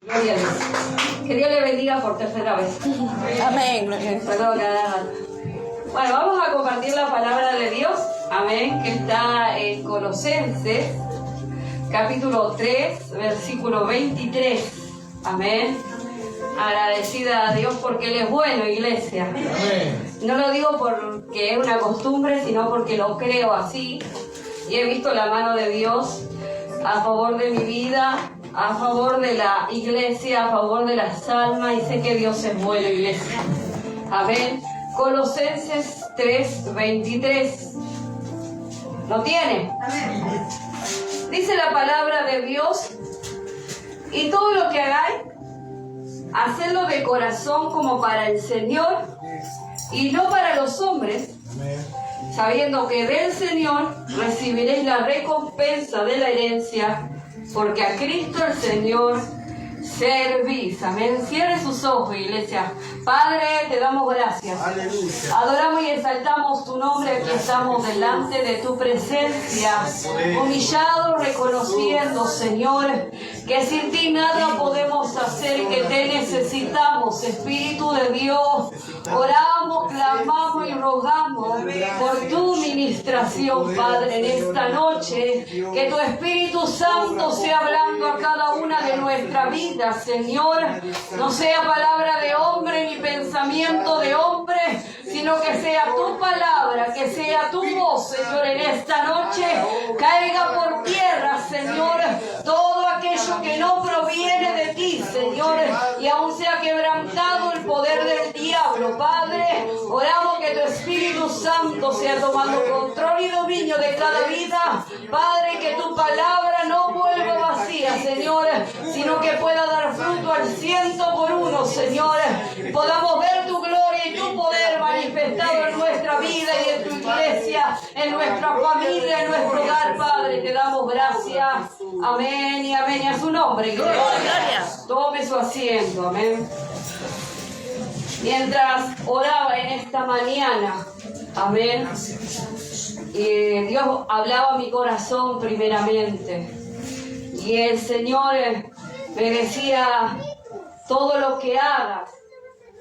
Gloria a Dios. Que Dios le bendiga por tercera vez. Amén. Bueno, vamos a compartir la palabra de Dios. Amén. Que está en Colosenses, capítulo 3, versículo 23. Amén. Agradecida a Dios porque Él es bueno, iglesia. Amén. No lo digo porque es una costumbre, sino porque lo creo así. Y he visto la mano de Dios a favor de mi vida, a favor de la iglesia, a favor de las almas, y sé que Dios es bueno, iglesia. Amén. Colosenses 3:23. ¿Lo tiene? Amén. Dice la palabra de Dios: y todo lo que hagáis, hacedlo de corazón como para el Señor y no para los hombres, sabiendo que del Señor recibiréis la recompensa de la herencia, porque a Cristo el Señor servís. Amén. Cierre sus ojos, iglesia. Padre, te damos gracias. Aleluya. Adoramos y exaltamos tu nombre. Aquí estamos delante de tu presencia, humillados, reconociendo, Señor, que sin ti nada podemos hacer, que te necesitamos, Espíritu de Dios. Oramos, clamamos y rogamos por tu ministración, Padre, en esta noche. Que tu Espíritu Santo sea hablando a cada una de nuestras vidas, Señor. No sea palabra de hombre ni pensamiento de hombre, sino que sea tu palabra, que sea tu voz, Señor, en esta noche. Caiga por tierra, Señor, todo aquello que no proviene de ti, Señor, y aún sea quebrantado el poder del diablo, Padre. Oramos que tu Espíritu Santo sea tomando control y dominio de cada vida, Padre, que tu palabra no vuelva vacía, Señor, sino que pueda dar fruto al 100%, Señor. Podamos ver tu gloria y tu poder manifestado en nuestra vida y en tu iglesia, en nuestra familia, en nuestro hogar, Padre. Te damos gracias. Amén y amén. Y a su nombre, iglesia. Tome su asiento. Amén. Mientras oraba en esta mañana, amén, Dios hablaba a mi corazón primeramente. Y el Señor me decía: todo lo que hagas,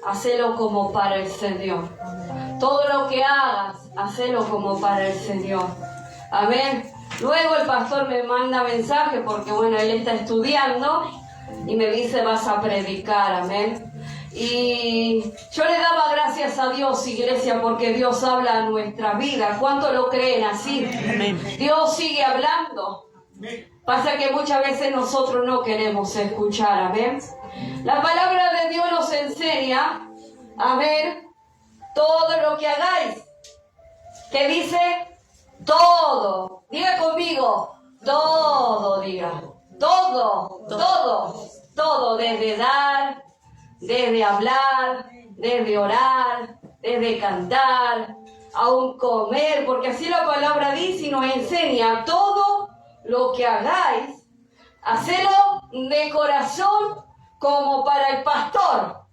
hacelo como para el Señor. Todo lo que hagas, hacelo como para el Señor. Amén. Luego el pastor me manda mensaje porque, bueno, él está estudiando y me dice: vas a predicar. Amén. Y yo le daba gracias a Dios, iglesia, porque Dios habla a nuestra vida. ¿Cuánto lo creen así? Amén. Dios sigue hablando. Pasa que muchas veces nosotros no queremos escuchar. Amén. La palabra de Dios nos enseña a ver todo lo que hagáis. ¿Qué dice? Todo. Diga conmigo. Todo, diga. Todo. Desde dar, desde hablar, desde orar, desde cantar, aún comer. Porque así la palabra dice y nos enseña: todo lo que hagáis, hacelo de corazón como para el pastor.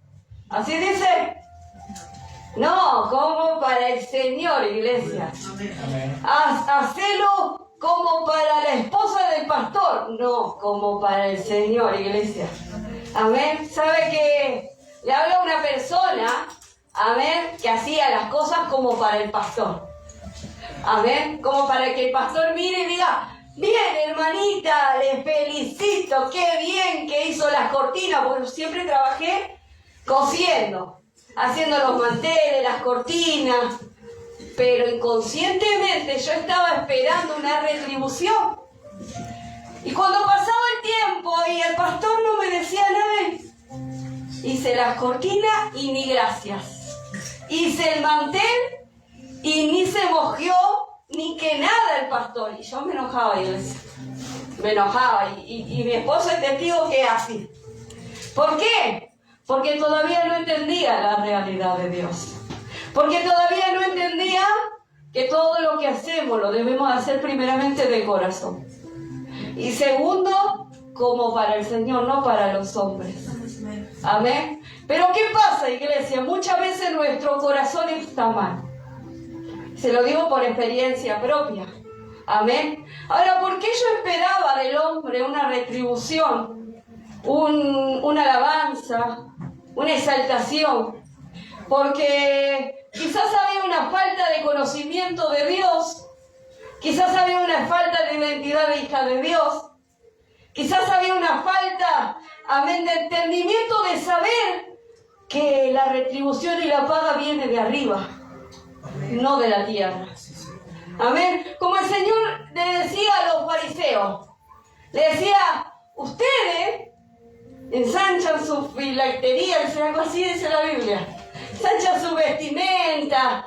¿Así dice? No, como para el Señor, iglesia. Hacelo como para la esposa del pastor. No, como para el Señor, iglesia. Amén. ¿Sabe que le habla a una persona, amén, que hacía las cosas como para el pastor? Amén. Como para que el pastor mire y diga: bien, hermanita, les felicito, qué bien que hizo las cortinas, porque siempre trabajé cosiendo, haciendo los manteles, las cortinas, pero inconscientemente yo estaba esperando una retribución. Y cuando pasaba el tiempo y el pastor no me decía nada, hice las cortinas y ni gracias. Hice el mantel y ni se mojió ni que nada el pastor. Y yo me enojaba, y mi esposo es testigo que es así. ¿Por qué? Porque todavía no entendía la realidad de Dios. Porque todavía no entendía que todo lo que hacemos lo debemos hacer primeramente de corazón. Y segundo, como para el Señor, no para los hombres. Amén. Pero ¿qué pasa, iglesia? Muchas veces nuestro corazón está mal. Se lo digo por experiencia propia. Amén. Ahora, ¿por qué yo esperaba del hombre una retribución una alabanza, una exaltación, porque quizás había una falta de conocimiento de Dios, quizás había una falta de identidad de hija de Dios, quizás había una falta, amén, de entendimiento de saber que la retribución y la paga viene de arriba, no de la tierra. Amén. Como el Señor le decía a los fariseos, le decía, ustedes ensanchan su filactería, algo así dice la Biblia, ensanchan su vestimenta,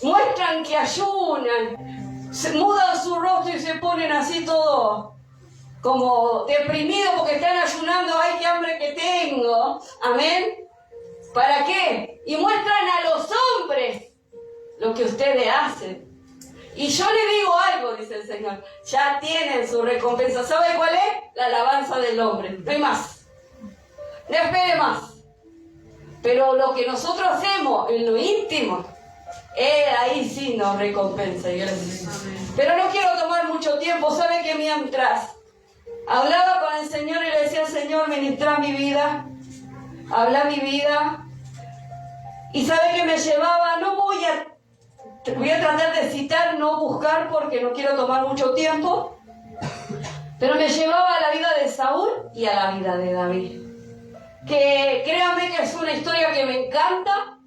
muestran que ayunan, se mudan su rostro y se ponen así todo como deprimidos porque están ayunando, ay, qué hambre que tengo, amén. ¿Para qué? Y muestran a los hombres lo que ustedes hacen. Y yo le digo algo, dice el Señor, ya tienen su recompensa. ¿Sabe cuál es? La alabanza del hombre. No hay más. No espere más. Pero lo que nosotros hacemos en lo íntimo, ahí sí nos recompensa, iglesia. Pero no quiero tomar mucho tiempo. ¿Sabe que mientras hablaba con el Señor y le decía al Señor, ministra mi vida, habla mi vida? Y sabe que me llevaba, voy a tratar de citar, no buscar porque no quiero tomar mucho tiempo, pero me llevaba a la vida de Saúl y a la vida de David. Que créanme que es una historia que me encanta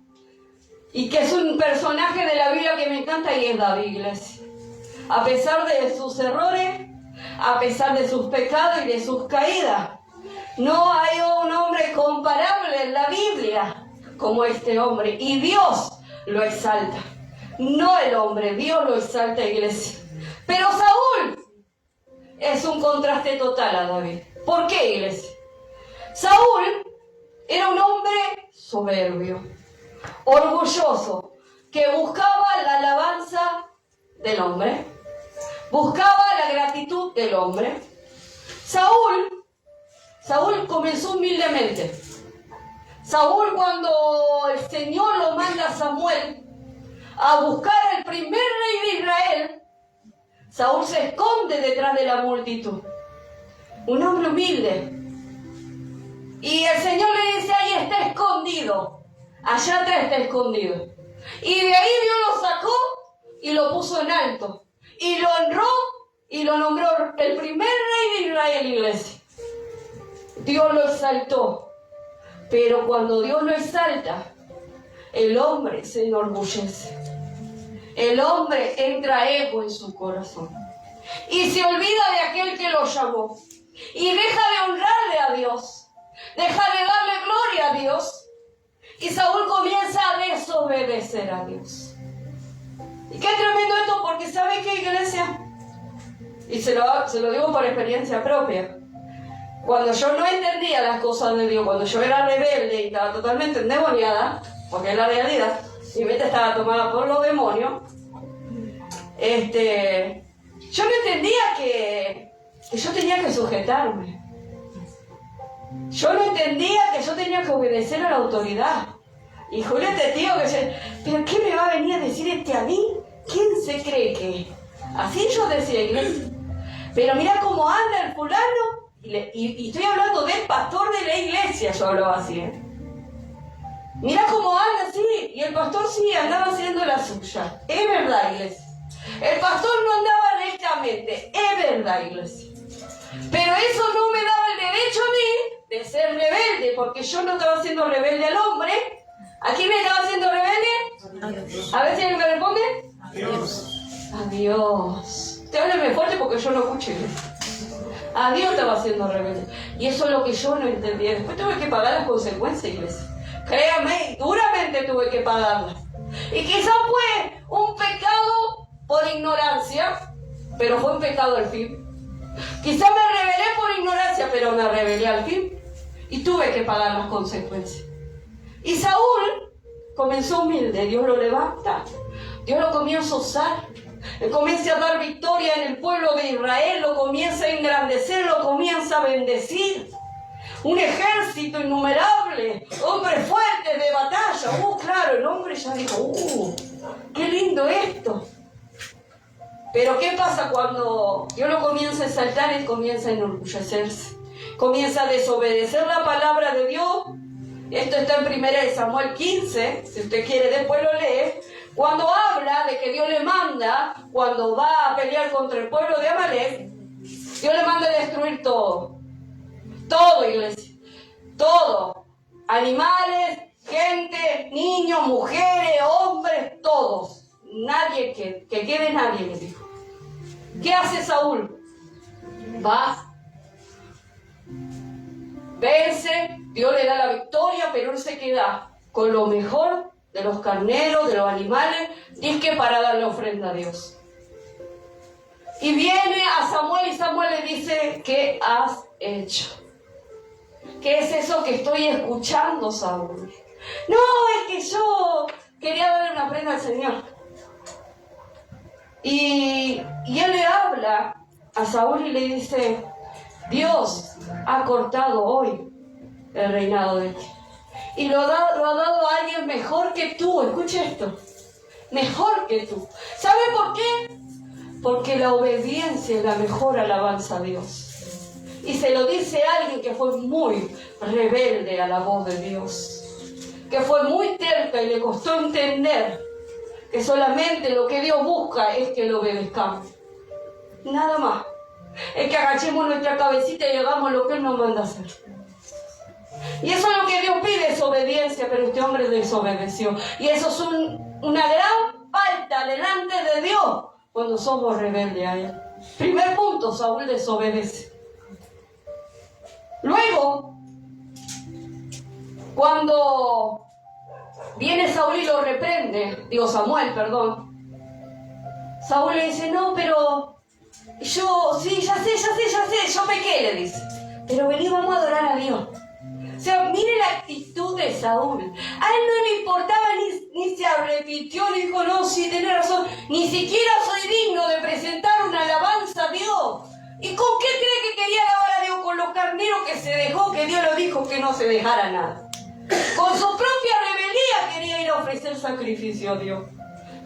y que es un personaje de la Biblia que me encanta y es David, iglesia. A pesar de sus errores, a pesar de sus pecados y de sus caídas, no hay un hombre comparable en la Biblia como este hombre, y Dios lo exalta. No el hombre, Dios lo exalta, iglesia. Pero Saúl es un contraste total a David. ¿Por qué, iglesia? Saúl era un hombre soberbio, orgulloso, que buscaba la alabanza del hombre, buscaba la gratitud del hombre. Saúl comenzó humildemente. Saúl, cuando el Señor lo manda a Samuel a buscar al primer rey de Israel, Saúl se esconde detrás de la multitud. Un hombre humilde. Y el Señor le dice, ahí está escondido. Allá atrás está escondido. Y de ahí Dios lo sacó y lo puso en alto. Y lo honró y lo nombró el primer rey de Israel, iglesia. Dios lo exaltó. Pero cuando Dios lo exalta, el hombre se enorgullece. El hombre entra ego en su corazón. Y se olvida de aquel que lo llamó. Y deja de honrarle a Dios. Deja de darle gloria a Dios. Y Saúl comienza a desobedecer a Dios. Y qué tremendo esto, porque ¿sabe qué, iglesia? Y se lo digo por experiencia propia. Cuando yo no entendía las cosas de Dios, cuando yo era rebelde y estaba totalmente endemoniada, porque es la realidad, mi mente estaba tomada por los demonios, yo no entendía que yo tenía que sujetarme. Yo no entendía que yo tenía que obedecer a la autoridad. Y Julieta, tío, ¿pero qué me va a venir a decir a mí? ¿Quién se cree que? Así yo decía, iglesia. Pero mira cómo anda el fulano. Y estoy hablando del pastor de la iglesia, yo hablaba así, Mira cómo anda, sí. Y el pastor sí andaba haciendo la suya. Es verdad, iglesia. El pastor no andaba rectamente. Es verdad, iglesia. Pero eso no me daba el derecho a mí de ser rebelde, porque yo no estaba haciendo rebelde al hombre. ¿A quién me estaba haciendo rebelde? A ver si alguien me responde. A Dios. A Dios. Usted hábleme fuerte porque yo no escuché. A Dios estaba haciendo rebelde. Y eso es lo que yo no entendía. Después tuve que pagar las consecuencias, iglesia. Créame, duramente tuve que pagarlas. Y quizás fue un pecado por ignorancia, pero fue un pecado al fin. Quizás me rebelé por ignorancia, pero me rebelé al fin. Y tuve que pagar las consecuencias. Y Saúl comenzó humilde. Dios lo levanta. Dios lo comienza a usar. Él comienza a dar victoria en el pueblo de Israel. Lo comienza a engrandecer. Lo comienza a bendecir. Un ejército innumerable, hombres fuertes de batalla. Claro, el hombre ya dijo, qué lindo esto. Pero ¿qué pasa cuando Dios lo comienza a exaltar y comienza a enorgullecerse? comienza a desobedecer la palabra de Dios. Esto está en 1 Samuel 15, si usted quiere después lo lee, cuando habla de que Dios le manda, cuando va a pelear contra el pueblo de Amalek, Dios le manda a destruir todo. Todo, iglesia. Todo. Animales, gente, niños, mujeres, hombres, todos. Nadie que quede nadie, le dijo. ¿Qué hace Saúl? Va, vence, Dios le da la victoria, pero él se queda con lo mejor de los carneros, de los animales, dice para darle ofrenda a Dios. Y viene a Samuel y Samuel le dice, ¿qué has hecho? ¿Qué es eso que estoy escuchando, Saúl? No, es que yo quería darle una ofrenda al Señor. Y él le habla a Saúl y le dice, Dios ha cortado hoy el reinado de ti. Y lo ha dado a alguien mejor que tú. Escucha esto. Mejor que tú. ¿Sabe por qué? Porque la obediencia es la mejor alabanza a Dios. Y se lo dice alguien que fue muy rebelde a la voz de Dios. Que fue muy terca y le costó entender que solamente lo que Dios busca es que lo obedezcamos. Nada más. Es que agachemos nuestra cabecita y hagamos lo que Él nos manda hacer. Y eso es lo que Dios pide, es obediencia, pero este hombre desobedeció. Y eso es una gran falta delante de Dios cuando somos rebeldes a Él. Primer punto, Saúl desobedece. Luego, cuando viene Saúl y lo reprende, Samuel, Saúl le dice, no, pero yo, sí, ya sé, yo pequé, le dice. Pero vení, vamos a adorar a Dios. O sea, mire la actitud de Saúl. A él no le importaba, ni se arrepintió, ni dijo, no, sí, tenés razón. Ni siquiera soy digno de presentar una alabanza a Dios. ¿Y con qué cree que quería alabar a Dios? Con los carneros que se dejó, que Dios le dijo que no se dejara nada. Con su propia rebeldía quería ir a ofrecer sacrificio a Dios.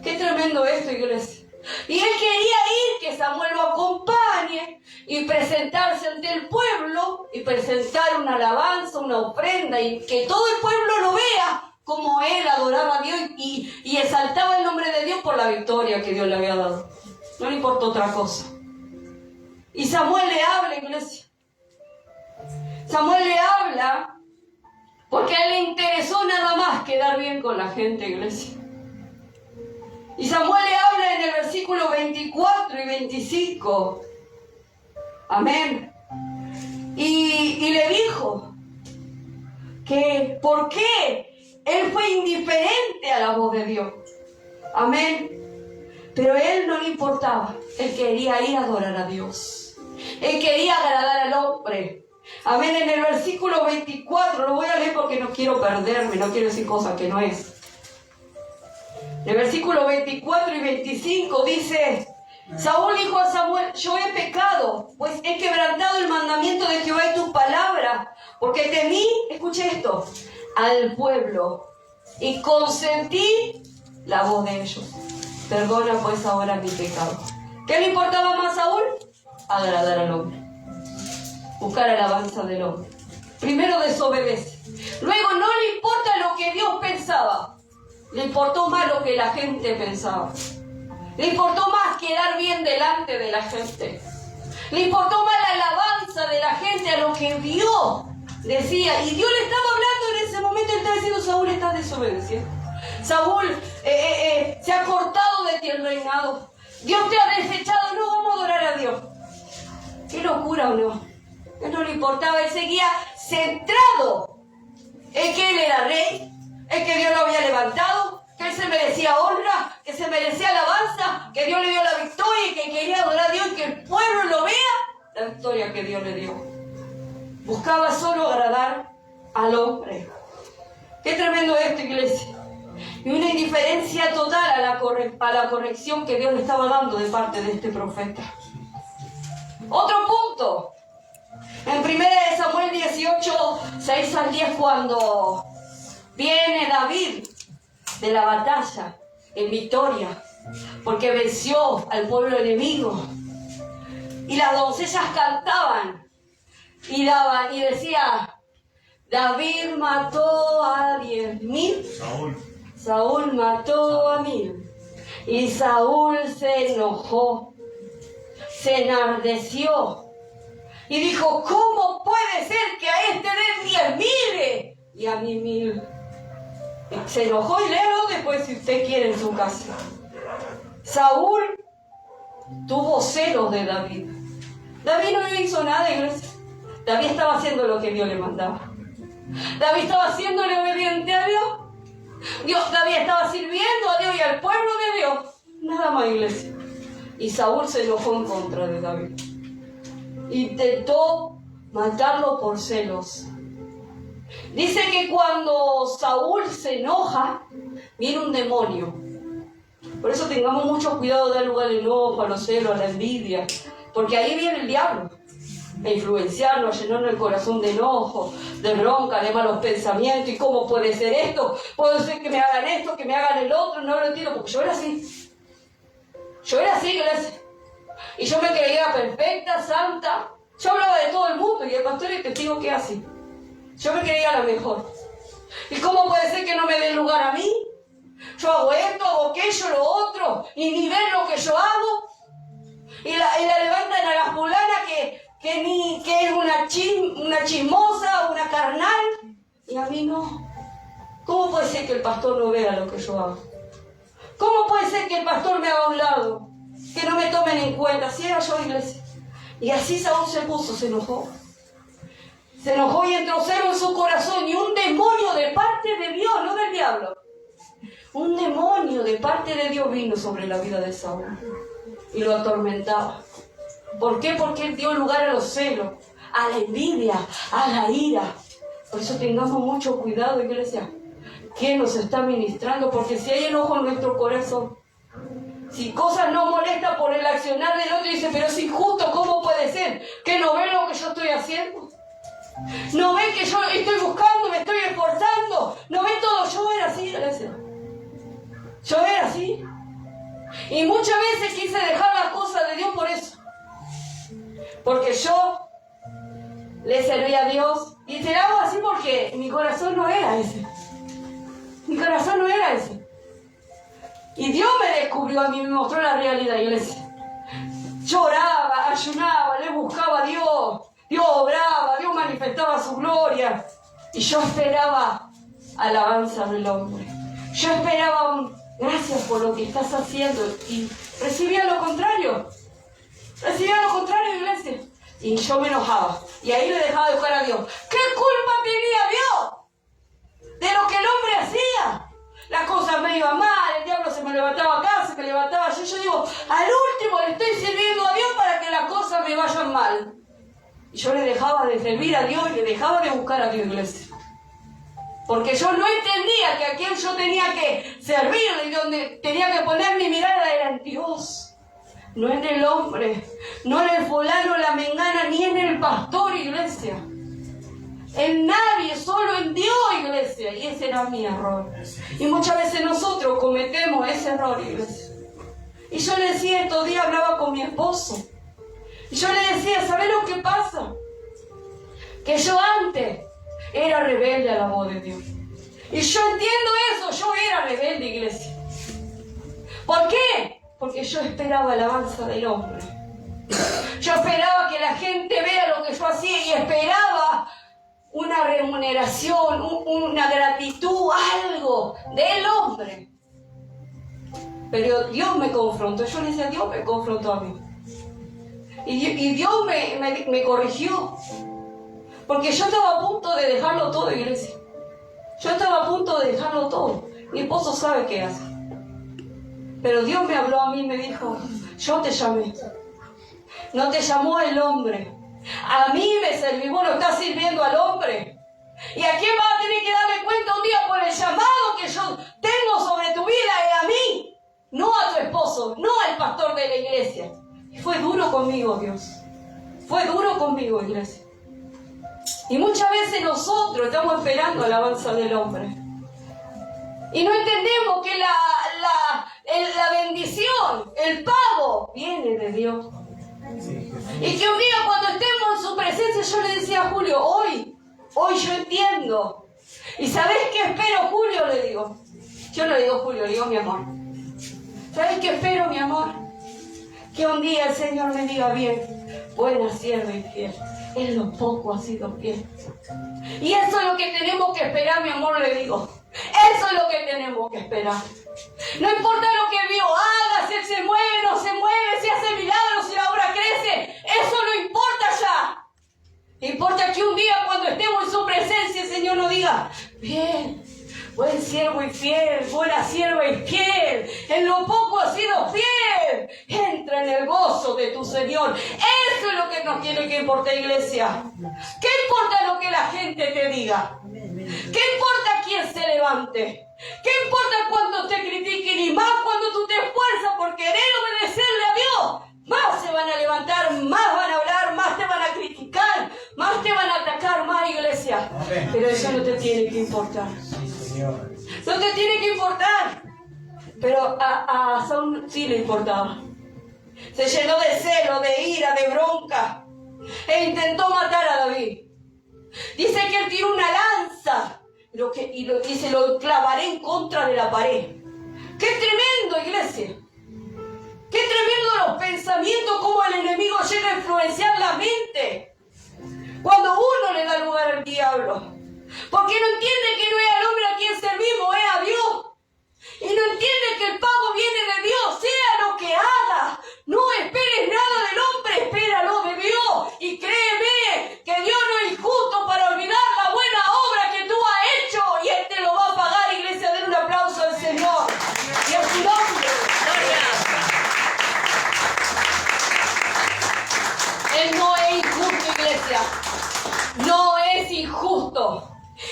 Qué tremendo esto, iglesia. Y él quería ir, que Samuel lo acompañe y presentarse ante el pueblo y presentar una alabanza, una ofrenda y que todo el pueblo lo vea como él adoraba a Dios y exaltaba el nombre de Dios por la victoria que Dios le había dado. No le importó otra cosa. Y Samuel le habla, iglesia. Samuel le habla porque a él le interesó nada más quedar bien con la gente, iglesia. Y Samuel le habla en el versículo 24 y 25. Amén. Y le dijo que por qué él fue indiferente a la voz de Dios. Amén. Pero a él no le importaba. Él quería ir a adorar a Dios. Él quería agradar al hombre. Amén. En el versículo 24, lo voy a leer porque no quiero perderme, no quiero decir cosas que no es. En el versículo 24 y 25 dice, Saúl dijo a Samuel, yo he pecado, pues he quebrantado el mandamiento de Jehová y tu palabra, porque temí, escuche esto, al pueblo y consentí la voz de ellos. Perdona pues ahora mi pecado. ¿Qué le importaba más a Saúl? Agradar al hombre. Buscar alabanza del hombre. Primero desobedece. Luego no le importa lo que Dios pensaba. Le importó más lo que la gente pensaba. Le importó más quedar bien delante de la gente. Le importó más la alabanza de la gente a lo que Dios decía. Y Dios le estaba hablando en ese momento. Él está diciendo, Saúl, estás desobedeciendo. Saúl, se ha cortado de ti el reinado. Dios te ha desechado. No, vamos a adorar a Dios. Qué locura, ¿o no? Él no le importaba. Él seguía centrado en que él era rey. Es que Dios lo había levantado, que él se merecía honra, que se merecía alabanza, que Dios le dio la victoria y que quería adorar a Dios y que el pueblo lo vea, la victoria que Dios le dio. Buscaba solo agradar al hombre. Qué tremendo esto, iglesia. Y una indiferencia total a la corrección que Dios le estaba dando de parte de este profeta. Otro punto. En 1 Samuel 18, 6 al 10, cuando viene David de la batalla en victoria, porque venció al pueblo enemigo. Y las doncellas cantaban y daban y decía, David mató a 10.000, Saúl mató a 1.000. Y Saúl se enojó, se enardeció y dijo, ¿cómo puede ser que a este den 10.000 y a mí 1.000? Se enojó y léelo después si usted quiere en su casa. Saúl tuvo celos de David. David no le hizo nada, iglesia. David estaba haciendo lo que Dios le mandaba. David estaba haciéndole obediente a Dios. David estaba sirviendo a Dios y al pueblo de Dios. Nada más, iglesia. Y Saúl se enojó en contra de David. Intentó matarlo por celos. Dice que cuando Saúl se enoja, viene un demonio. Por eso tengamos mucho cuidado de dar lugar al enojo, a los celos, a la envidia. Porque ahí viene el diablo. A influenciarnos, a llenarnos el corazón de enojo, de bronca, de malos pensamientos. ¿Y cómo puede ser esto? Puede ser que me hagan esto, que me hagan el otro. No lo entiendo, porque yo era así. Yo era así, iglesia. Y yo me creía perfecta, santa. Yo hablaba de todo el mundo y el pastor y el testigo que así. Yo me creía la mejor. ¿Y cómo puede ser que no me den lugar a mí? Yo hago esto, hago aquello, lo otro, y ni ven lo que yo hago. Y la levantan a la fulana que es una chismosa, una carnal, y a mí no. ¿Cómo puede ser que el pastor no vea lo que yo hago? ¿Cómo puede ser que el pastor me haga a un lado? Que no me tomen en cuenta. Si era yo, iglesia. Y así Saúl se puso, se enojó. Se enojó y entró celo en su corazón. Y un demonio de parte de Dios, no del diablo. Un demonio de parte de Dios vino sobre la vida de Saúl. Y lo atormentaba. ¿Por qué? Porque él dio lugar a los celos, a la envidia, a la ira. Por eso tengamos mucho cuidado, iglesia. ¿Quién nos está ministrando? Porque si hay enojo en nuestro corazón, si cosas no molestan por el accionar del otro, dice, pero es injusto, ¿cómo puede ser? ¿Que no ven lo que yo estoy haciendo? ¿No ven que yo estoy buscando, me estoy esforzando? ¿No ven todo? Yo era así, iglesia. Yo era así. Y muchas veces quise dejar las cosas de Dios por eso. Porque yo le servía a Dios. Y te hago así porque mi corazón no era ese. Mi corazón no era ese. Y Dios me descubrió a mí, me mostró la realidad, iglesia. Lloraba, ayunaba, le buscaba a Dios. Dios obraba, Dios manifestaba su gloria. Y yo esperaba alabanza del hombre. Yo esperaba gracias por lo que estás haciendo. Y recibía lo contrario. Recibía lo contrario, iglesia. Y yo me enojaba. Y ahí le dejaba de buscar a Dios. ¿Qué culpa tenía Dios de lo que el hombre hacía? Las cosas me iban mal, el diablo se me levantaba acá, se me levantaba allá. Yo digo, al último le estoy sirviendo a Dios para que las cosas me vayan mal. Y yo le dejaba de servir a Dios y le dejaba de buscar a Dios, iglesia. Porque yo no entendía que a quien yo tenía que servirle y donde tenía que poner mi mirada era en Dios. No en el hombre, no en el fulano, la mengana, ni en el pastor, iglesia. En nadie, solo en Dios, iglesia. Y ese era mi error. Y muchas veces nosotros cometemos ese error, iglesia. Y yo le decía, estos días hablaba con mi esposo. Y yo le decía, ¿sabes lo que pasa? Que yo antes era rebelde a la voz de Dios. Y yo entiendo eso, yo era rebelde, iglesia. ¿Por qué? Porque yo esperaba alabanza del hombre. Yo esperaba que la gente vea lo que yo hacía y esperaba una remuneración, una gratitud, algo del hombre. Pero Dios me confrontó. Yo le decía, Dios me confrontó a mí. Y Dios me corrigió. Porque yo estaba a punto de dejarlo todo, iglesia. Yo estaba a punto de dejarlo todo. Mi esposo sabe qué hace. Pero Dios me habló a mí y me dijo, yo te llamé. No te llamó el hombre. A mí me serví. Vos no estás sirviendo al hombre. ¿Y a quién vas a tener que darle cuenta un día por el llamado que yo tengo sobre tu vida? Y a mí, no a tu esposo, no al pastor de la iglesia. Y fue duro conmigo, Dios. Fue duro conmigo, iglesia. Y muchas veces nosotros estamos esperando la alabanza del hombre. Y no entendemos que la bendición, el pago, viene de Dios. Y que un día cuando estemos en su presencia, yo le decía a Julio, hoy yo entiendo. ¿Y sabes qué espero, Julio? Le digo. Yo no le digo Julio, le digo mi amor. ¿Sabes qué espero, mi amor? Que un día el Señor me diga bien, buena sierva y fiel. En lo poco has sido fiel. Y eso es lo que tenemos que esperar, mi amor, le digo. Eso es lo que tenemos que esperar. No importa lo que Dios haga, si Él se mueve, no se mueve, si hace milagros, si la obra crece. Eso no importa ya. Importa que un día cuando estemos en su presencia el Señor nos diga, bien, buen siervo y fiel, buena sierva y fiel, en lo poco has sido fiel, entra en el gozo de tu Señor. Eso es lo que nos tiene que importar, iglesia. ¿Qué importa lo que la gente te diga? ¿Qué importa quién se levante? ¿Qué importa cuánto te critiquen? Y más cuando tú te esfuerzas por querer obedecerle a Dios, más se van a levantar, más van a hablar, más te van a criticar, más te van a atacar, más, iglesia. Pero eso no te tiene que importar. No te tiene que importar. Pero a Saúl sí le importaba. Se llenó de celo, de ira, de bronca, e intentó matar a David. Dice que él tiró una lanza y se lo clavaré en contra de la pared. ¡Qué tremendo, iglesia! ¡Qué tremendo los pensamientos, cómo el enemigo llega a influenciar la mente! Cuando uno le da lugar al diablo. Porque no entiende que no es al hombre a quien servimos, es a Dios. Y no entiende que el pago viene de Dios, sea lo que haga. No esperes nada del hombre, espéralo de Dios. Y créeme que Dios no es injusto para olvidar la buena obra que tú has hecho. Y Él te lo va a pagar, iglesia. Den un aplauso al Señor. Y a su nombre. Él no es injusto, iglesia. No es injusto.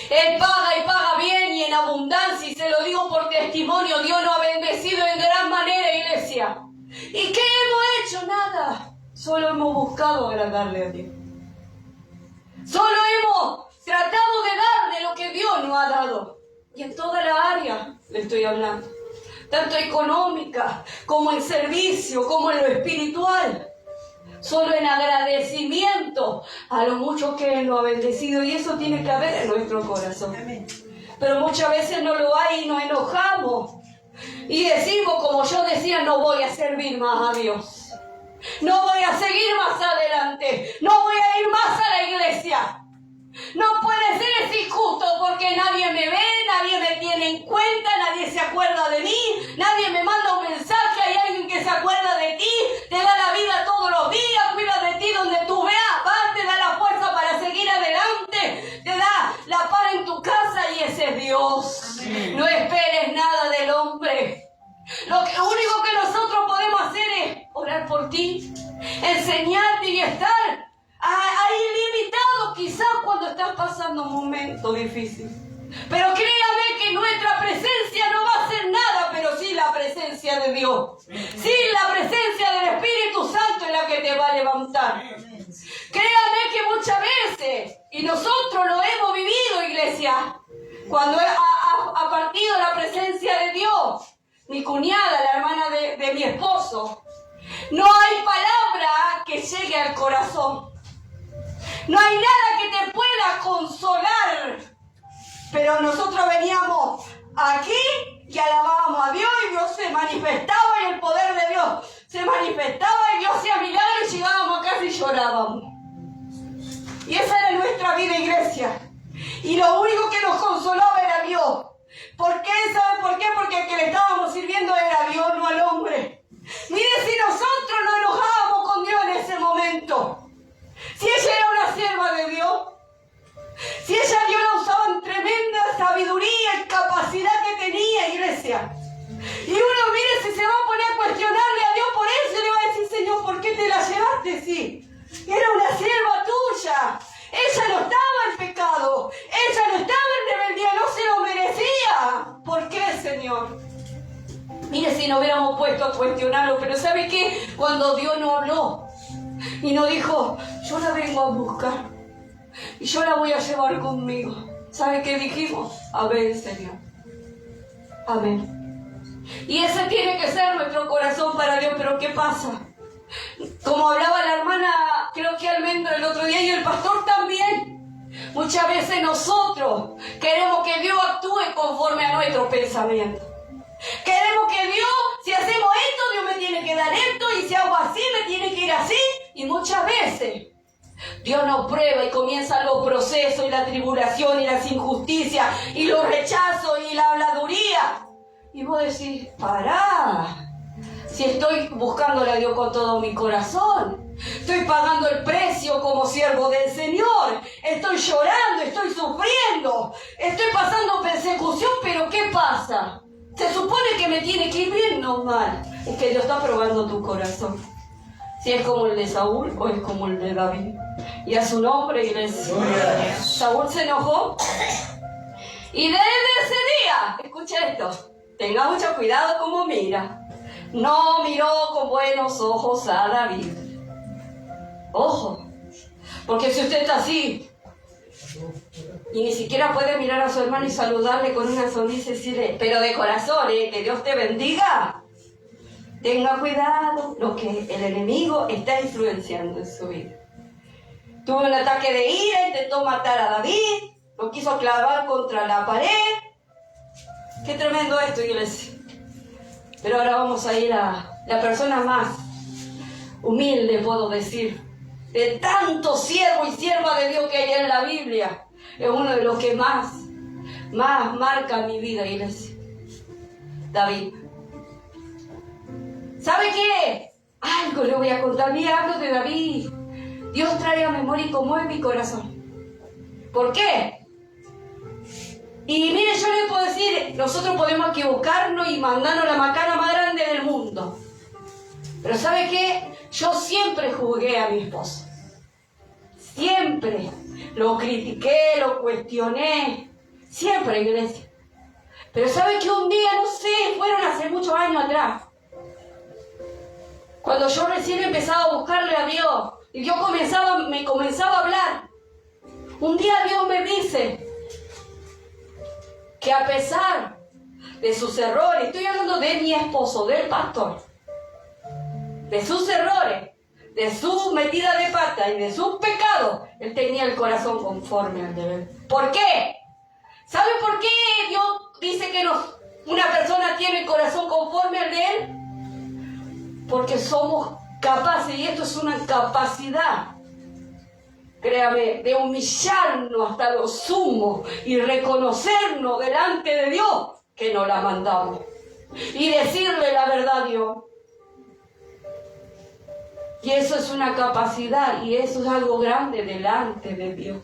Él paga y paga bien y en abundancia, y se lo digo por testimonio. Dios nos ha bendecido en gran manera, iglesia. ¿Y qué hemos hecho? Nada. Solo hemos buscado agradarle a Dios. Solo hemos tratado de darle lo que Dios nos ha dado. Y en toda la área le estoy hablando. Tanto económica, como en servicio, como en lo espiritual. Solo en agradecimiento a lo mucho que Él nos ha bendecido. Y eso tiene que haber en nuestro corazón. Pero muchas veces no lo hay y nos enojamos. Y decimos, como yo decía, no voy a servir más a Dios. No voy a seguir más adelante. No voy a ir más a la iglesia. No puede ser, es injusto porque nadie me ve, nadie me tiene en cuenta, nadie se acuerda de mí, nadie me manda un mensaje, hay alguien que se acuerda de ti, te da la vida todos los días, cuida de ti donde tú veas, va, te da la fuerza para seguir adelante, te da la paz en tu casa y ese es Dios. No esperes nada del hombre. Lo único que nosotros podemos hacer es orar por ti, enseñarte y estar ahí limitado quizás cuando estás pasando un momento difícil. Pero créame que nuestra presencia no va a hacer nada, pero sí la presencia de Dios. Sí la presencia del Espíritu Santo es la que te va a levantar. Créame que muchas veces, y nosotros lo hemos vivido, iglesia, cuando ha partido la presencia de Dios, mi cuñada, la hermana de mi esposo, no hay palabra que llegue al corazón. No hay nada que te pueda consolar. Pero nosotros veníamos aquí y alabábamos a Dios y Dios se manifestaba y el poder de Dios se manifestaba y Dios hacía milagros y llegábamos a casa y llorábamos. Y esa era nuestra vida, iglesia. Y lo único que nos consolaba era Dios. ¿Por qué? ¿Saben por qué? Porque el que le estábamos sirviendo era Dios, no al hombre. Mire, si nosotros nos enojábamos con Dios en ese momento, si ella era una sierva de Dios, si ella Dios la usaba en tremenda sabiduría y capacidad que tenía, iglesia. Y uno, mire, si se va a poner a cuestionarle a Dios por eso, le va a decir, Señor, ¿por qué te la llevaste? Sí, era una sierva tuya. Ella no estaba en pecado, ella no estaba en rebeldía, no se lo merecía. ¿Por qué, Señor? Mire, si no hubiéramos puesto a cuestionarlo, pero ¿sabe qué? Cuando Dios nos habló y nos dijo, yo la vengo a buscar y yo la voy a llevar conmigo, ¿sabe qué dijimos? Amén, Señor. Amén. Y ese tiene que ser nuestro corazón para Dios. Pero ¿qué pasa? Como hablaba la hermana, creo que Almendra el otro día, y el pastor también. Muchas veces nosotros queremos que Dios actúe conforme a nuestro pensamiento. Queremos que Dios, si hacemos esto, Dios me tiene que dar esto, y si hago así, me tiene que ir así. Y muchas veces Dios nos prueba y comienzan los procesos y la tribulación y las injusticias y los rechazos y la habladuría. Y vos decís, pará, si estoy buscándole a Dios con todo mi corazón, estoy pagando el precio como siervo del Señor, estoy llorando, estoy sufriendo, estoy pasando persecución, pero ¿qué pasa? Se supone que me tiene que ir bien, no mal. Es que Dios está probando tu corazón. Si es como el de Saúl o es como el de David. Y a su nombre, iglesia. Saúl se enojó. Y desde ese día, escucha esto, tenga mucho cuidado como mira. No miró con buenos ojos a David. Ojo, porque si usted está así y ni siquiera puede mirar a su hermano y saludarle con una sonrisa y decirle, pero de corazón, que Dios te bendiga, tenga cuidado lo que el enemigo está influenciando en su vida. Tuvo un ataque de ira, intentó matar a David, lo quiso clavar contra la pared. Qué tremendo esto, iglesia. Pero ahora vamos a ir a la persona más humilde, puedo decir, de tanto siervo y sierva de Dios que hay en la Biblia. Es uno de los que más marca mi vida, iglesia. David. ¿Sabe qué? Algo le voy a contar. Mira, hablo de David. Dios trae a memoria y conmueve mi corazón. ¿Por qué? Y mire, yo le puedo decir, nosotros podemos equivocarnos y mandarnos la macana más grande del mundo. Pero ¿sabe qué? Yo siempre juzgué a mi esposo. Siempre. Lo critiqué, lo cuestioné. Siempre, iglesia. Pero ¿sabe qué? Un día, no sé, fueron hace muchos años atrás, cuando yo recién empezaba a buscarle a Dios, y Dios me comenzaba a hablar. Un día Dios me dice que a pesar de sus errores, estoy hablando de mi esposo, del pastor, de sus errores, de su metida de pata y de sus pecados, él tenía el corazón conforme al de él. ¿Por qué? ¿Sabe por qué Dios dice que una persona tiene el corazón conforme al de él? Porque somos capaces, y esto es una capacidad, créame, de humillarnos hasta lo sumo y reconocernos delante de Dios que nos la mandamos y decirle la verdad a Dios. Y eso es una capacidad y eso es algo grande delante de Dios.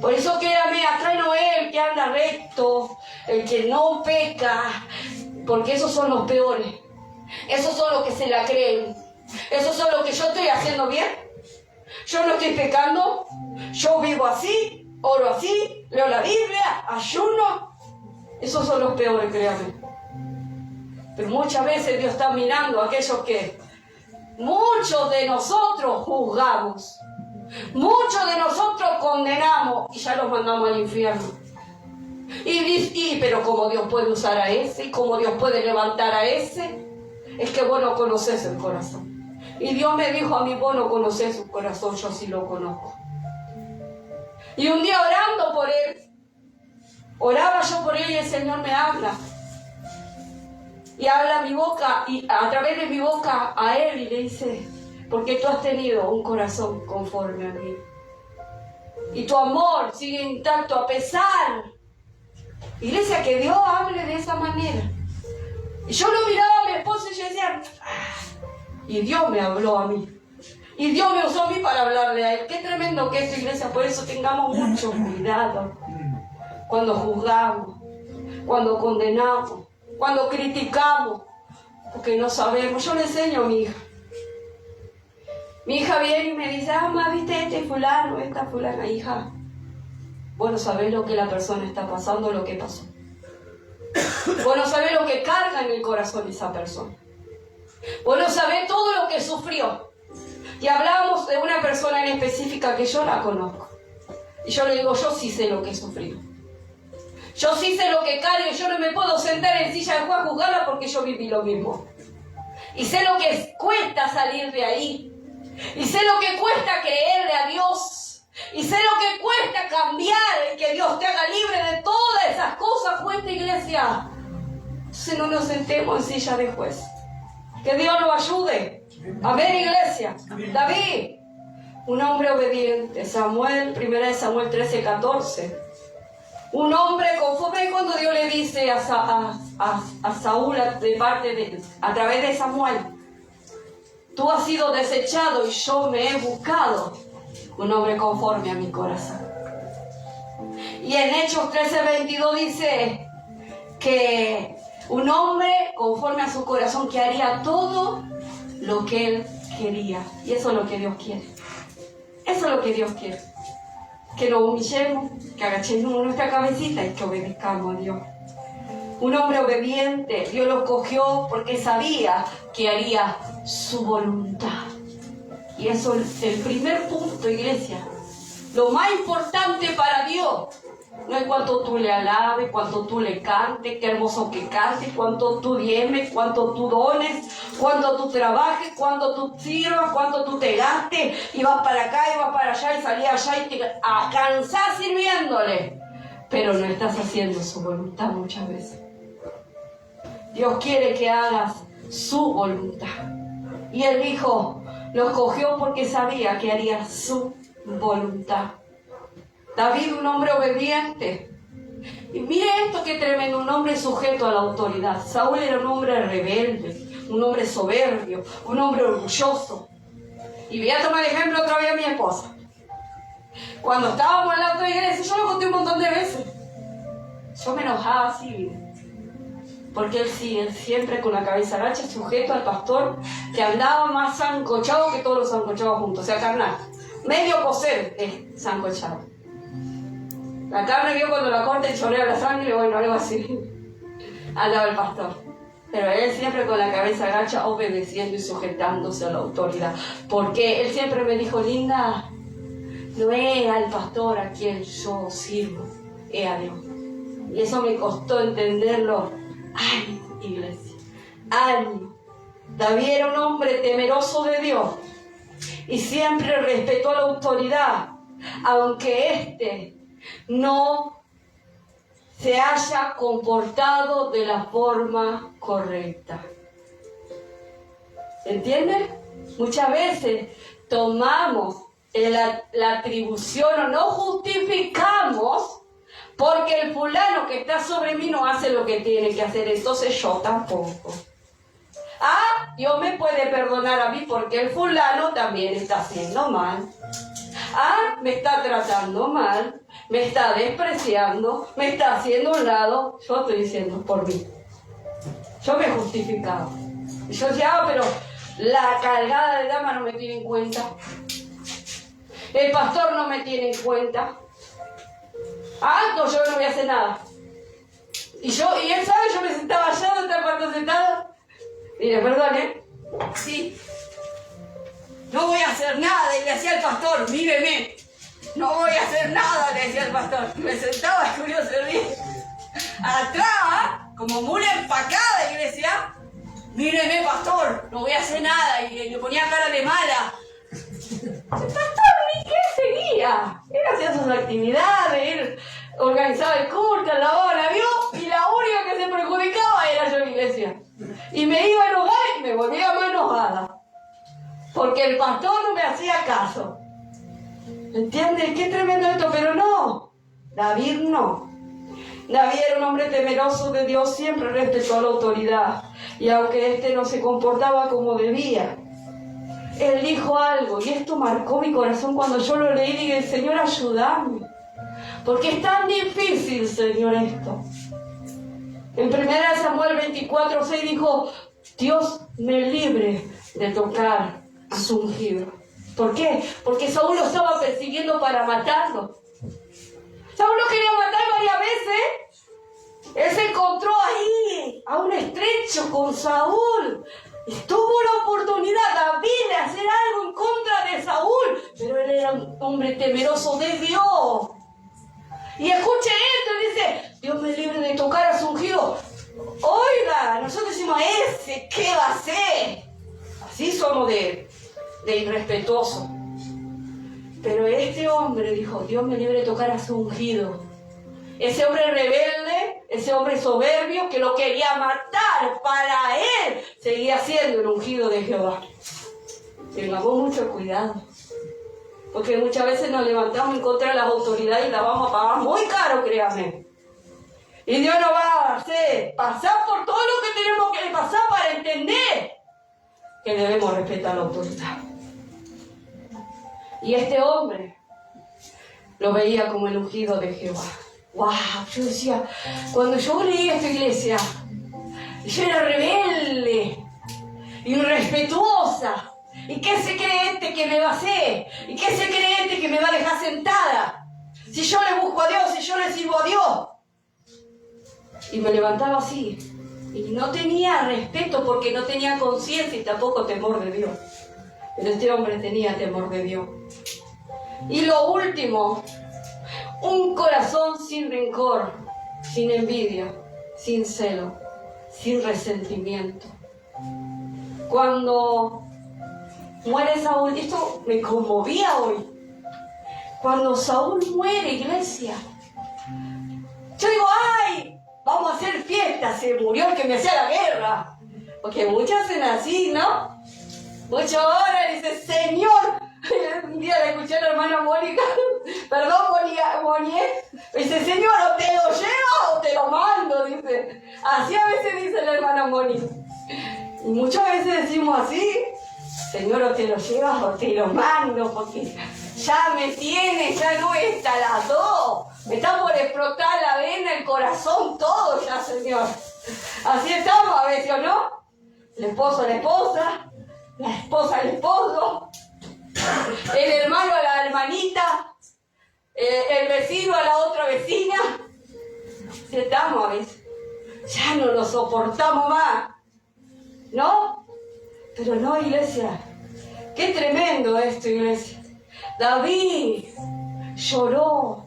Por eso créame, acá no es el que anda recto, el que no peca, porque esos son los peores. Esos son los que se la creen. Esos son los que yo estoy haciendo bien. Yo no estoy pecando. Yo vivo así, oro así, leo la Biblia, ayuno. Esos son los peores, créame. Pero muchas veces Dios está mirando a aquellos que muchos de nosotros juzgamos. Muchos de nosotros condenamos y ya los mandamos al infierno. Pero como Dios puede usar a ese, y como Dios puede levantar a ese, es que vos no conoces el corazón. Y Dios me dijo a mí, vos no conocés su corazón, yo sí lo conozco. Y un día orando por él, oraba yo por él y el Señor me habla. Y habla mi boca, y a través de mi boca a él, y le dice, porque tú has tenido un corazón conforme a mí. Y tu amor sigue intacto a pesar. Iglesia, que Dios hable de esa manera. Y yo lo miraba a mi esposo y yo decía, y Dios me habló a mí. Y Dios me usó a mí para hablarle a él. Qué tremendo que es, iglesia. Por eso tengamos mucho cuidado cuando juzgamos, cuando condenamos, cuando criticamos, porque no sabemos. Yo le enseño a mi hija. Mi hija viene y me dice, mamá, ¿viste este fulano, esta fulana? Hija, vos no sabés lo que la persona está pasando, lo que pasó. Vos no sabés lo que carga en el corazón de esa persona. Vos no sabés todo lo que sufrió. Y hablábamos de una persona en específica que yo la conozco. Y yo le digo, yo sí sé lo que sufrió. Yo sí sé lo que carga y yo no me puedo sentar en silla de juez a juzgarla porque yo viví lo mismo. Y sé lo que cuesta salir de ahí. Y sé lo que cuesta creerle a Dios. Y sé lo que cuesta cambiar, el que Dios te haga libre de todas esas cosas. Cuesta, iglesia. Entonces no nos sentemos en silla de juez. Que Dios nos ayude. Amén, iglesia. David, un hombre obediente. Samuel, 1 Samuel 13:14. Un hombre conforme cuando Dios le dice a Saúl a través de Samuel: tú has sido desechado y yo me he buscado un hombre conforme a mi corazón. Y en Hechos 13:22 dice que un hombre conforme a su corazón, que haría todo lo que él quería. Y eso es lo que Dios quiere. Eso es lo que Dios quiere. Que nos humillemos, que agachemos nuestra cabecita y que obedezcamos a Dios. Un hombre obediente, Dios lo escogió porque sabía que haría su voluntad. Y eso es el primer punto, iglesia. Lo más importante para Dios no es cuánto tú le alabes, cuánto tú le cantes, qué hermoso que cantes, cuánto tú diezmes, cuánto tú dones, cuánto tú trabajes, cuánto tú sirvas, cuánto tú te gastes y vas para acá y vas para allá y salís allá y te cansás sirviéndole. Pero no estás haciendo su voluntad muchas veces. Dios quiere que hagas su voluntad. Y Él dijo, lo escogió porque sabía que haría su voluntad. David, un hombre obediente. Y mire esto que tremendo, un hombre sujeto a la autoridad. Saúl era un hombre rebelde, un hombre soberbio, un hombre orgulloso. Y voy a tomar ejemplo otra vez a mi esposa. Cuando estábamos en la otra iglesia, yo lo conté un montón de veces. Yo me enojaba así, porque él siempre con la cabeza agacha, sujeto al pastor, que andaba más sancochado que todos los sancochados juntos. O sea, carnal, medio coser sancochado. La carne vio cuando la corta y chorrea la sangre, bueno, algo así. Andaba el pastor. Pero él siempre con la cabeza agacha, obedeciendo y sujetándose a la autoridad. Porque él siempre me dijo, linda, no es al pastor a quien yo sirvo, es a Dios. Y eso me costó entenderlo años, iglesia, años. David era un hombre temeroso de Dios y siempre respetó a la autoridad, aunque éste no se haya comportado de la forma correcta. ¿Entiendes? Muchas veces tomamos la atribución o no justificamos porque el fulano que está sobre mí no hace lo que tiene que hacer, entonces yo tampoco. Dios me puede perdonar a mí porque el fulano también está haciendo mal. Me está tratando mal, me está despreciando, me está haciendo a un lado. Yo estoy diciendo por mí. Yo me he justificado. Y yo decía, pero la cargada de dama no me tiene en cuenta. El pastor no me tiene en cuenta. No, yo no voy a hacer nada. Y él sabe, yo me sentaba allá donde está el pastor sentado. Y le perdone. Sí. No voy a hacer nada, y le decía al pastor, míreme. No voy a hacer nada, le decía al pastor. Y me sentaba a Julio servir. Atrás, como mula empacada, y le decía, míreme, pastor, no voy a hacer nada. Y le ponía cara de mala. El pastor ni qué seguía. Él hacía sus actividades, él organizaba el culto, lavaba la vio, y la única que se perjudicaba era yo en la iglesia. Y me iba a enojar y me volvía más enojada. Porque el pastor no me hacía caso. ¿Entiendes? Qué tremendo esto, pero no. David no. David era un hombre temeroso de Dios, siempre respetó a la autoridad. Y aunque éste no se comportaba como debía, él dijo algo, y esto marcó mi corazón cuando yo lo leí. Dije, Señor, ayúdame, porque es tan difícil, Señor, esto. En 1 Samuel 24:6 dijo, Dios me libre de tocar a su ungido. ¿Por qué? Porque Saúl lo estaba persiguiendo para matarlo. Saúl lo quería matar varias veces. Él se encontró ahí, a un estrecho con Saúl. Y tuvo la oportunidad David de hacer algo en contra de Saúl, pero él era un hombre temeroso de Dios. Y escuche esto, dice, Dios me libre de tocar a su ungido. Oiga, nosotros decimos, ¿ese qué va a hacer? Así somos de irrespetuosos. Pero este hombre dijo, Dios me libre de tocar a su ungido. Ese hombre rebelde, ese hombre soberbio que lo quería matar, para él seguía siendo el ungido de Jehová. Tengamos mucho cuidado, porque muchas veces nos levantamos en contra de las autoridades y las vamos a pagar muy caro, créanme. Y Dios nos va a hacer pasar por todo lo que tenemos que pasar para entender que debemos respetar la autoridad. Y este hombre lo veía como el ungido de Jehová. ¡Wow! Yo decía, cuando yo leí esta iglesia, yo era rebelde, irrespetuosa. ¿Y qué se cree este que me va a hacer? ¿Y qué se cree este que me va a dejar sentada? Si yo le busco a Dios, si yo le sirvo a Dios. Y me levantaba así. Y no tenía respeto porque no tenía conciencia y tampoco temor de Dios. Pero este hombre tenía temor de Dios. Y lo último, un corazón sin rencor, sin envidia, sin celo, sin resentimiento. Cuando muere Saúl, esto me conmovía hoy. Cuando Saúl muere, iglesia, yo digo, ¡ay! Vamos a hacer fiesta, se murió el que me hacía la guerra. Porque muchos hacen así, ¿no? Muchos ahora dicen, Señor. Un día le escuché a la hermana Mónica, perdón, Monier, dice, Señor, o te lo llevo o te lo mando, dice. Así a veces dice la hermana Mónica. Y muchas veces decimos así, Señor, o te lo llevas o te lo mando, porque ya me tiene, ya no está las dos. Me está por explotar la vena, el corazón, todo ya, Señor. Así estamos a veces, ¿o no? El esposo a la esposa, la esposa al esposo, el hermano a la hermanita, el vecino a la otra vecina. Así estamos a veces. Ya no lo soportamos más, ¿no? Pero no, iglesia. Qué tremendo esto, iglesia. David lloró.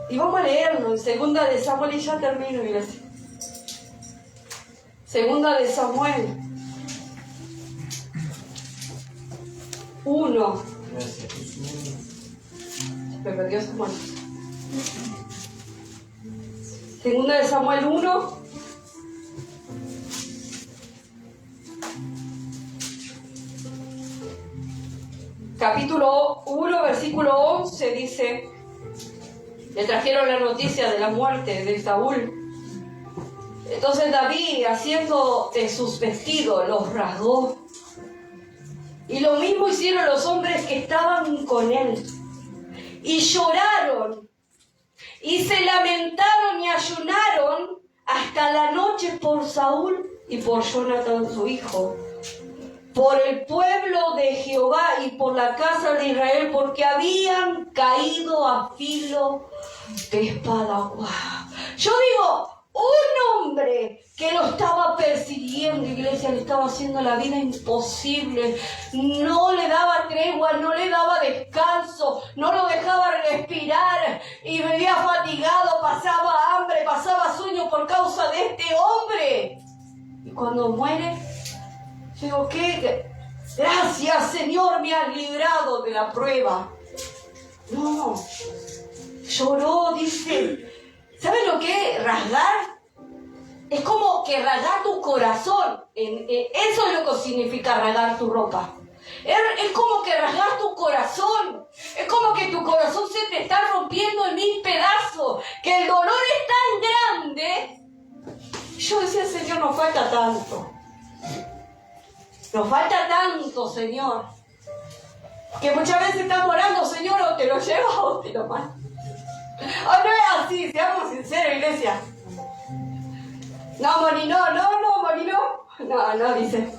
Y vamos a leerlo en 2 de Samuel y ya termino, iglesia. 2 de Samuel 1. Me perdió Samuel. 2 de Samuel 1. Capítulo 1, versículo 11 dice, le trajeron la noticia de la muerte de Saúl. Entonces David, haciendo de sus vestidos, los rasgó. Y lo mismo hicieron los hombres que estaban con él. Y lloraron, y se lamentaron y ayunaron hasta la noche por Saúl y por Jonatán su hijo, por el pueblo de Jehová y por la casa de Israel, porque habían caído a filo de espada. ¡Wow! Yo digo, un hombre que lo estaba persiguiendo, iglesia, le estaba haciendo la vida imposible, no le daba tregua, no le daba descanso, no lo dejaba respirar y vivía fatigado, pasaba hambre, pasaba sueño por causa de este hombre. Y cuando muere, digo, ¿qué? Gracias, Señor, me has librado de la prueba. No, lloró, dice. ¿Saben lo que es rasgar? Es como que rasgar tu corazón. Eso es lo que significa rasgar tu ropa. Es como que rasgar tu corazón. Es como que tu corazón se te está rompiendo en 1000 pedazos. Que el dolor es tan grande. Yo decía, Señor, nos falta tanto. Nos falta tanto, Señor. Que muchas veces estamos orando, Señor, o te lo llevas o te lo mandas. Oh, no es así, seamos sinceros, iglesia. No, Moni, no, Moni, no. No, dice.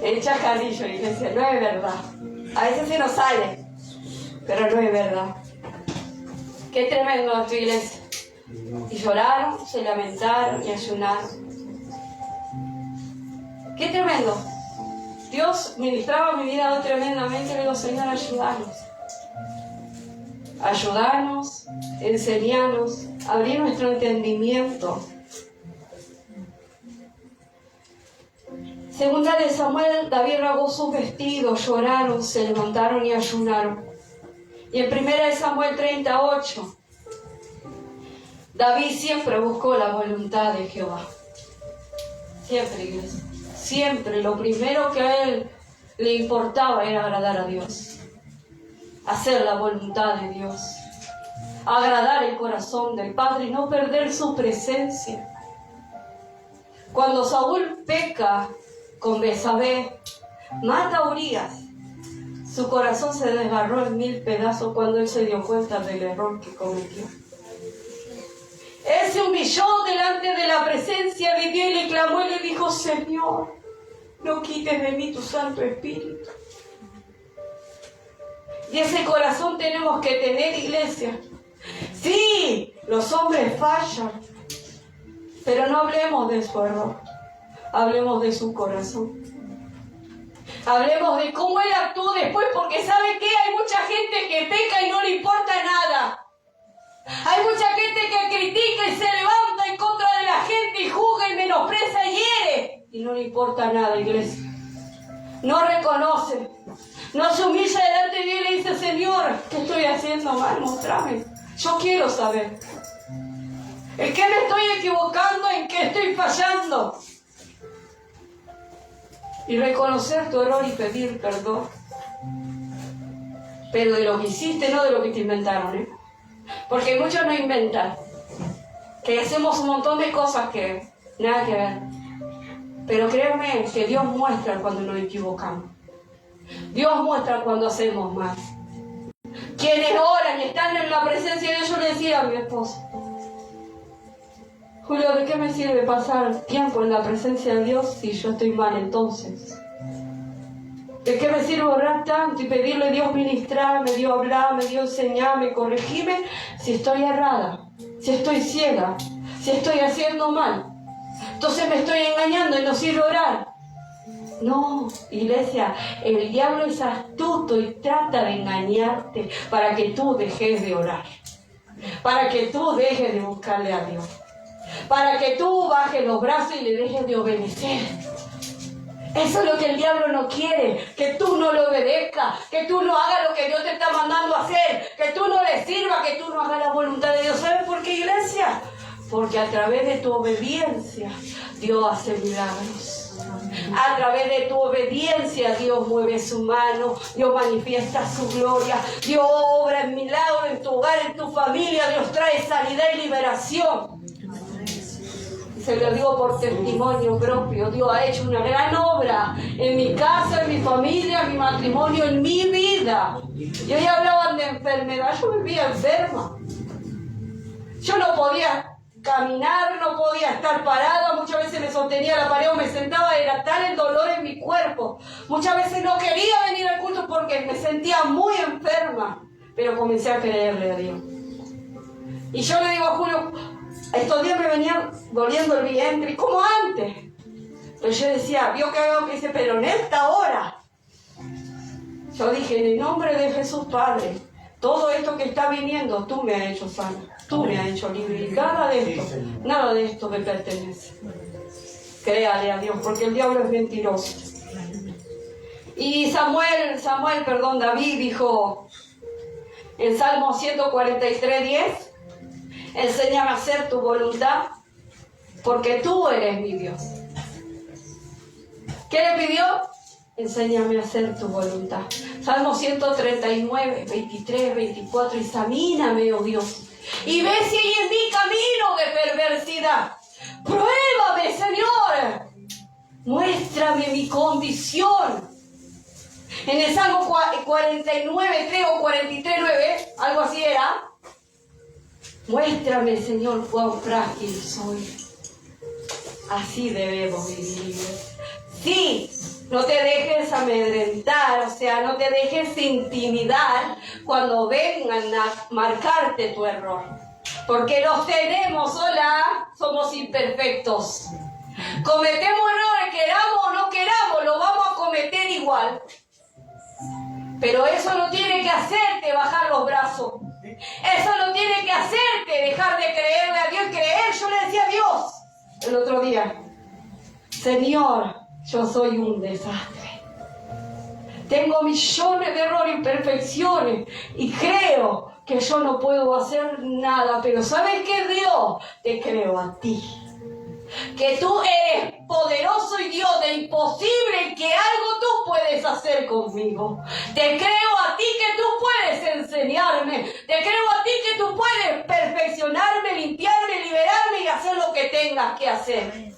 El chacarrillo, iglesia, no es verdad. A veces se nos sale, pero no es verdad. Qué tremendo tu iglesia. Y lloraron, se lamentaron y ayunaron. Qué tremendo. Dios ministraba mi vida tremendamente. Le digo, Señor, ayúdanos. Ayúdanos, enseñanos, abrir nuestro entendimiento. Segunda de Samuel, David rasgó sus vestidos, lloraron, se levantaron y ayunaron. Y en primera de Samuel 38, David siempre buscó la voluntad de Jehová. Siempre, iglesia. Siempre. Lo primero que a él le importaba era agradar a Dios. Hacer la voluntad de Dios. Agradar el corazón del Padre y no perder su presencia. Cuando Saúl peca con Betsabé, mata a Urías, su corazón se desgarró en 1000 pedazos cuando él se dio cuenta del error que cometió. Él se humilló delante de la presencia de Dios y le clamó y le dijo: Señor, no quites de mí tu Santo Espíritu. Y ese corazón tenemos que tener, iglesia. Sí, los hombres fallan, pero no hablemos de su error, hablemos de su corazón. Hablemos de cómo él actuó después, porque ¿sabe qué? Hay mucha gente que peca y no le importa nada. Hay mucha gente que critica y se levanta en contra de la gente y juzga y menosprecia y hiere. Y no le importa nada, iglesia. No reconoce. No se humilla delante de Dios y le dice: Señor, ¿qué estoy haciendo mal? Mostrame. Yo quiero saber. ¿En qué me estoy equivocando? ¿En qué estoy fallando? Y reconocer tu error y pedir perdón. Pero de lo que hiciste, no de lo que te inventaron, ¿eh? Porque muchos no inventan. Que hacemos un montón de cosas que nada que ver. Pero créanme que Dios muestra cuando nos equivocamos. Dios muestra cuando hacemos mal. Quienes oran y están en la presencia de Dios, yo le decía a mi esposo: Julio, ¿de qué me sirve pasar tiempo en la presencia de Dios si yo estoy mal entonces? ¿De qué me sirve orar tanto y pedirle a Dios ministrarme, Dios hablarme, Dios enseñarme, corregirme, si estoy errada, si estoy ciega, si estoy haciendo mal? Entonces me estoy engañando y no sirve orar. No, iglesia, el diablo es astuto y trata de engañarte para que tú dejes de orar, para que tú dejes de buscarle a Dios, para que tú bajes los brazos y le dejes de obedecer. Eso es lo que el diablo no quiere, que tú no le obedezcas, que tú no hagas lo que Dios te está mandando a hacer, que tú no le sirvas, que tú no hagas la voluntad de Dios. ¿Sabes por qué, iglesia? Porque a través de tu obediencia Dios hace milagros. A través de tu obediencia Dios mueve su mano, Dios manifiesta su gloria, Dios obra en milagros en tu hogar, en tu familia, Dios trae sanidad y liberación. Se lo digo por testimonio propio. Dios ha hecho una gran obra en mi casa, en mi familia, en mi matrimonio, en mi vida. Y hoy hablaban de enfermedad. Yo vivía enferma. Yo no podía caminar, no podía estar parada. Muchas veces me sostenía la pared o me sentaba. Era tal el dolor en mi cuerpo. Muchas veces no quería venir al culto porque me sentía muy enferma. Pero comencé a creerle a Dios. Y yo le digo a Julio: estos días me venían doliendo el vientre, como antes. Pero yo decía: vio que hago que dice, pero en esta hora. Yo dije: en el nombre de Jesús, Padre, todo esto que está viniendo, tú me has hecho sana, tú me has hecho libre. Y nada de esto me pertenece. Créale a Dios, porque el diablo es mentiroso. Y David dijo en Salmo 143:10: enséñame a hacer tu voluntad, porque tú eres mi Dios. ¿Qué le pidió? Enséñame a hacer tu voluntad. Salmo 139, 23, 24. Examíname, oh Dios, y ve si hay en mí camino de perversidad. Pruébame, Señor. Muéstrame mi condición. En el Salmo 49, 3 o 43, 9, algo así era. Muéstrame, Señor, cuán frágil soy. Así debemos vivir. Sí, no te dejes amedrentar, o sea, no te dejes intimidar cuando vengan a marcarte tu error. Porque los tenemos, somos imperfectos. Cometemos errores, queramos o no queramos, lo vamos a cometer igual. Pero eso no tiene que hacerte bajar los brazos. Eso no tiene que hacerte dejar de creerle a Dios, creer. Yo le decía a Dios el otro día: Señor, yo soy un desastre. Tengo millones de errores y imperfecciones y creo que yo no puedo hacer nada, pero ¿sabes qué, Dios? Te creo a ti. Que tú eres poderoso y Dios de imposible, que algo tú puedes hacer conmigo. Te creo a ti que tú puedes enseñarme. Te creo a ti que tú puedes perfeccionarme, limpiarme, liberarme y hacer lo que tengas que hacer.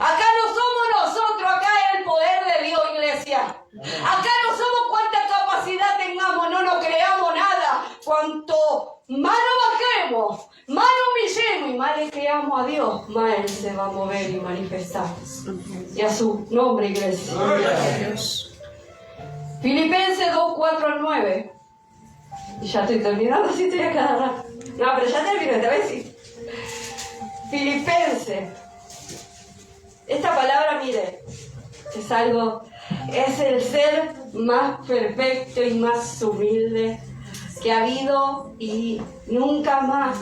Acá no somos nosotros, acá es el poder de Dios, iglesia. Acá no somos cuánta capacidad tengamos, no nos creamos nada. Cuanto más nos bajemos, más nos humillemos y más le creamos a Dios, más Él se va a mover y manifestar. Y a su nombre, iglesia. Filipenses 2, 4 al 9. Y ya estoy terminando, si estoy a cada rato. No, pero ya termino, esta vez sí. Filipenses. Esta palabra, mire, es algo, es el ser más perfecto y más humilde que ha habido y nunca más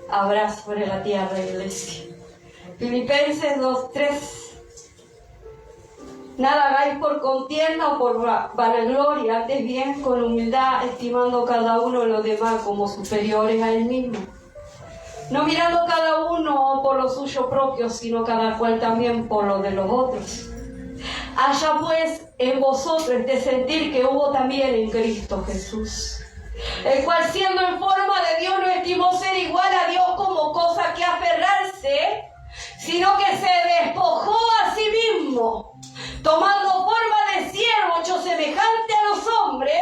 habrá sobre la tierra, iglesia. Filipenses 2:3. Nada hagáis por contienda o por vanagloria, antes bien con humildad, estimando cada uno de los demás como superiores a él mismo. No mirando cada uno por lo suyo propio, sino cada cual también por lo de los otros. Haya pues en vosotros este sentir que hubo también en Cristo Jesús, el cual siendo en forma de Dios no estimó ser igual a Dios como cosa que aferrarse, sino que se despojó a sí mismo, tomando forma de siervo, hecho semejante a los hombres,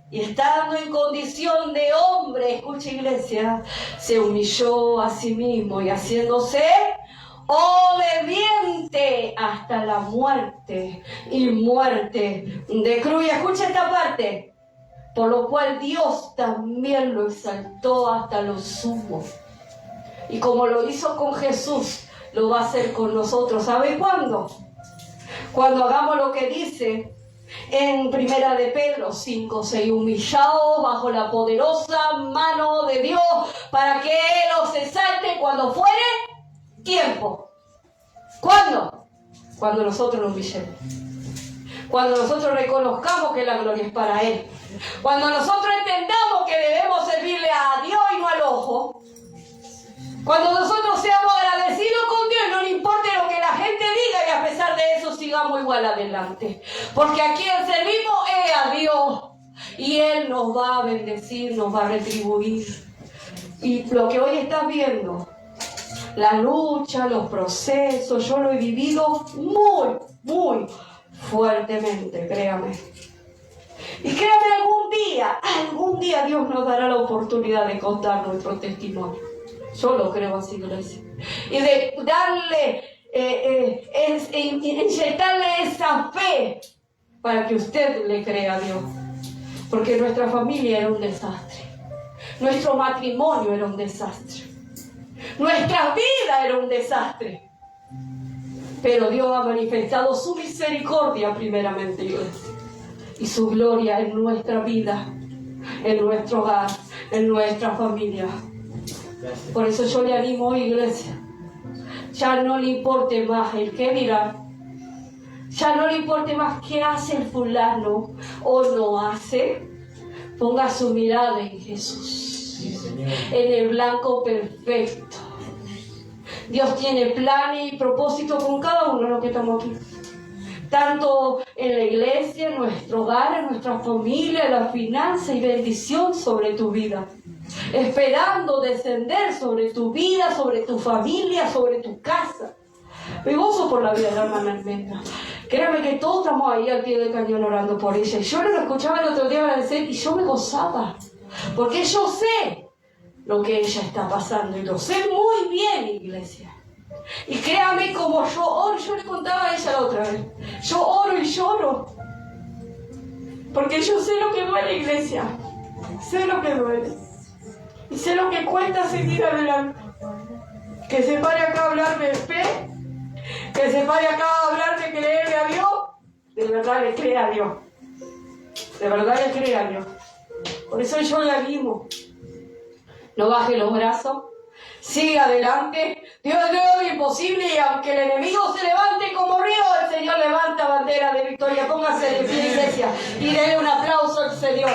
y estando en condición de hombre, escucha, iglesia, se humilló a sí mismo y haciéndose obediente hasta la muerte y muerte de cruz. Y escucha esta parte. Por lo cual Dios también lo exaltó hasta lo sumo. Y como lo hizo con Jesús, lo va a hacer con nosotros. ¿Sabe cuándo? Cuando hagamos lo que dice en Primera de Pedro 5:6, humillados bajo la poderosa mano de Dios para que Él os exalte cuando fuere tiempo. ¿Cuándo? Cuando nosotros nos humillemos. Cuando nosotros reconozcamos que la gloria es para Él. Cuando nosotros entendamos que debemos servirle a Dios y no al ojo. Cuando nosotros seamos agradecidos con Dios, no le importe lo que la gente diga y a pesar de eso sigamos igual adelante. Porque a quien servimos es a Dios. Y Él nos va a bendecir, nos va a retribuir. Y lo que hoy estás viendo, la lucha, los procesos, yo lo he vivido muy fuertemente, créame. Y créame, algún día Dios nos dará la oportunidad de contar nuestro testimonio. Yo lo creo así, iglesia. Y de darle, inyectarle esa fe para que usted le crea a Dios. Porque nuestra familia era un desastre. Nuestro matrimonio era un desastre. Nuestra vida era un desastre. Pero Dios ha manifestado su misericordia primeramente, iglesia. Y su gloria en nuestra vida, en nuestro hogar, en nuestra familia. Por eso yo le animo, iglesia. Ya no le importe más el qué dirá. Ya no le importe más qué hace el fulano o no hace. Ponga su mirada en Jesús. Sí, en el blanco perfecto. Dios tiene planes y propósitos con cada uno de los que estamos aquí. Tanto en la iglesia, en nuestro hogar, en nuestra familia, la finanza y bendición sobre tu vida. Esperando descender sobre tu vida, sobre tu familia, sobre tu casa. Me gozo por la vida de la hermana Almendra. Créame que todos estamos ahí al pie del cañón orando por ella. Y yo lo escuchaba el otro día agradecer y yo me gozaba. Porque yo sé lo que ella está pasando y lo sé muy bien, iglesia. Y créame como yo oro, yo le contaba a ella la otra vez. Yo oro y lloro. Porque yo sé lo que duele, iglesia. Sé lo que duele. Y sé lo que cuesta seguir adelante. Que se pare acá a hablar de fe. Que se pare acá a hablar de creerle a Dios. De verdad le cree a Dios. De verdad le cree a Dios. Por eso yo le animo. No baje los brazos. Siga adelante. Dios no es lo imposible y aunque el enemigo se levante como río, el Señor levanta bandera de victoria. Póngase de pie, iglesia, y denle un aplauso al Señor.